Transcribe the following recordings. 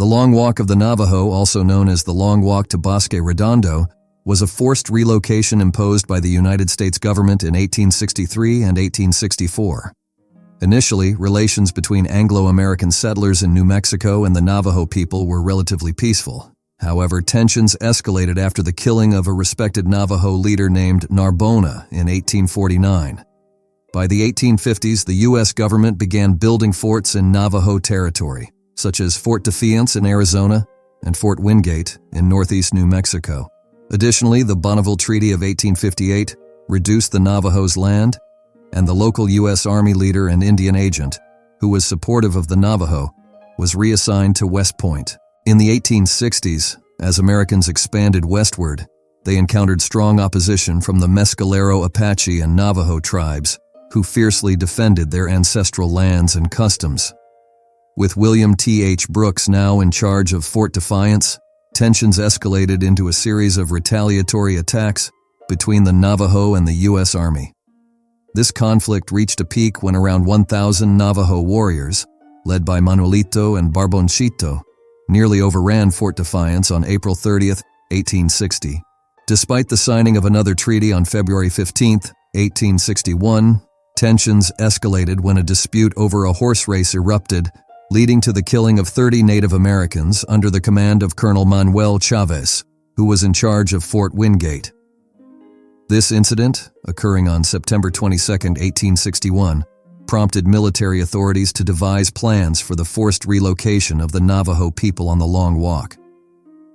The Long Walk of the Navajo, also known as the Long Walk to Bosque Redondo, was a forced relocation imposed by the United States government in 1863 and 1864. Initially, relations between Anglo-American settlers in New Mexico and the Navajo people were relatively peaceful. However, tensions escalated after the killing of a respected Navajo leader named Narbona in 1849. By the 1850s, the U.S. government began building forts in Navajo territory, such as Fort Defiance in Arizona and Fort Wingate in northeast New Mexico. Additionally, the Bonneville Treaty of 1858 reduced the Navajo's land, and the local U.S. Army leader and Indian agent, who was supportive of the Navajo, was reassigned to West Point. In the 1860s, as Americans expanded westward, they encountered strong opposition from the Mescalero Apache and Navajo tribes, who fiercely defended their ancestral lands and customs. With William T. H. Brooks now in charge of Fort Defiance, tensions escalated into a series of retaliatory attacks between the Navajo and the U.S. Army. This conflict reached a peak when around 1,000 Navajo warriors, led by Manuelito and Barboncito, nearly overran Fort Defiance on April 30, 1860. Despite the signing of another treaty on February 15, 1861, tensions escalated when a dispute over a horse race erupted, leading to the killing of 30 Native Americans under the command of Colonel Manuel Chavez, who was in charge of Fort Wingate. This incident, occurring on September 22, 1861, prompted military authorities to devise plans for the forced relocation of the Navajo people on the Long Walk.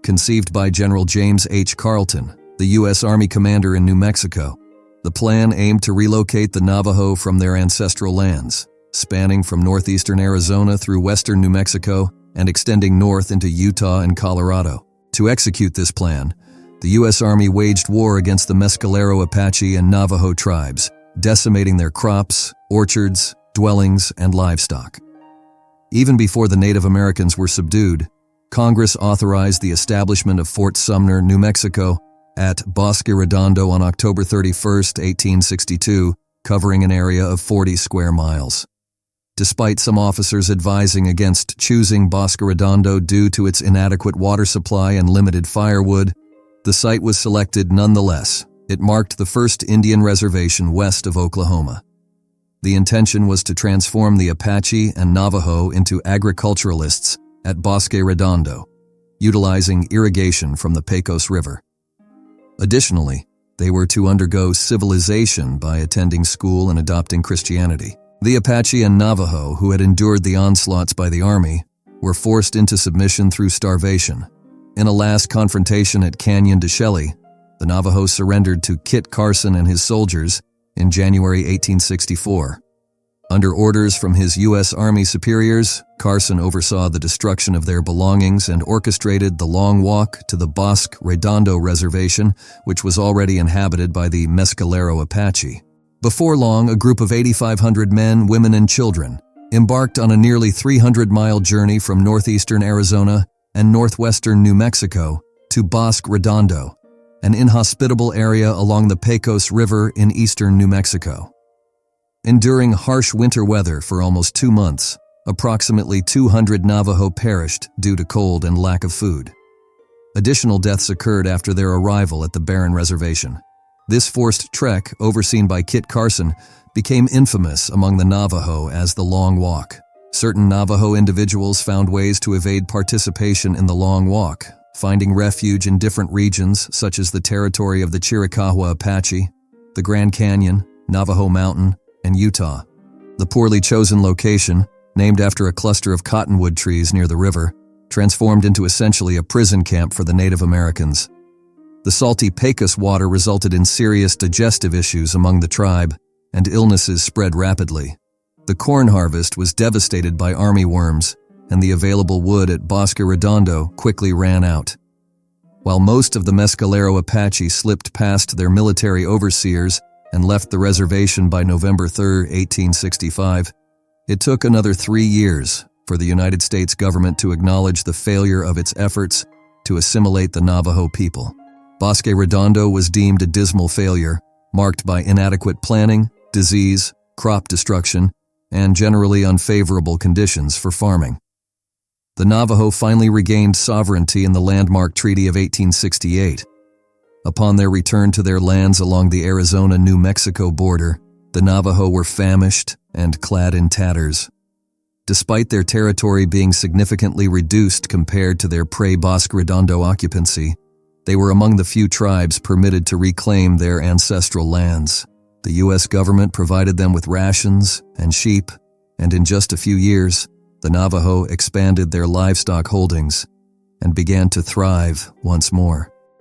Conceived by General James H. Carleton, the U.S. Army commander in New Mexico, the plan aimed to relocate the Navajo from their ancestral lands, spanning from northeastern Arizona through western New Mexico and extending north into Utah and Colorado. To execute this plan, the U.S. Army waged war against the Mescalero Apache and Navajo tribes, decimating their crops, orchards, dwellings, and livestock. Even before the Native Americans were subdued, Congress authorized the establishment of Fort Sumner, New Mexico, at Bosque Redondo on October 31, 1862, covering an area of 40 square miles. Despite some officers advising against choosing Bosque Redondo due to its inadequate water supply and limited firewood, the site was selected nonetheless. It marked the first Indian reservation west of Oklahoma. The intention was to transform the Apache and Navajo into agriculturalists at Bosque Redondo, utilizing irrigation from the Pecos River. Additionally, they were to undergo civilization by attending school and adopting Christianity. The Apache and Navajo, who had endured the onslaughts by the Army, were forced into submission through starvation. In a last confrontation at Canyon de Chelly, the Navajo surrendered to Kit Carson and his soldiers in January 1864. Under orders from his U.S. Army superiors, Carson oversaw the destruction of their belongings and orchestrated the Long Walk to the Bosque Redondo Reservation, which was already inhabited by the Mescalero Apache. Before long, a group of 8,500 men, women, and children embarked on a nearly 300-mile journey from northeastern Arizona and northwestern New Mexico to Bosque Redondo, an inhospitable area along the Pecos River in eastern New Mexico. Enduring harsh winter weather for almost 2 months, approximately 200 Navajo perished due to cold and lack of food. Additional deaths occurred after their arrival at the barren reservation. This forced trek, overseen by Kit Carson, became infamous among the Navajo as the Long Walk. Certain Navajo individuals found ways to evade participation in the Long Walk, finding refuge in different regions such as the territory of the Chiricahua Apache, the Grand Canyon, Navajo Mountain, and Utah. The poorly chosen location, named after a cluster of cottonwood trees near the river, transformed into essentially a prison camp for the Native Americans. The salty Pecos water resulted in serious digestive issues among the tribe, and illnesses spread rapidly. The corn harvest was devastated by army worms, and the available wood at Bosque Redondo quickly ran out. While most of the Mescalero Apache slipped past their military overseers and left the reservation by November 3, 1865, it took another 3 years for the United States government to acknowledge the failure of its efforts to assimilate the Navajo people. Bosque Redondo was deemed a dismal failure, marked by inadequate planning, disease, crop destruction, and generally unfavorable conditions for farming. The Navajo finally regained sovereignty in the landmark Treaty of 1868. Upon their return to their lands along the Arizona-New Mexico border, the Navajo were famished and clad in tatters. Despite their territory being significantly reduced compared to their pre-Bosque Redondo occupancy, they were among the few tribes permitted to reclaim their ancestral lands. The U.S. government provided them with rations and sheep, and in just a few years, the Navajo expanded their livestock holdings and began to thrive once more.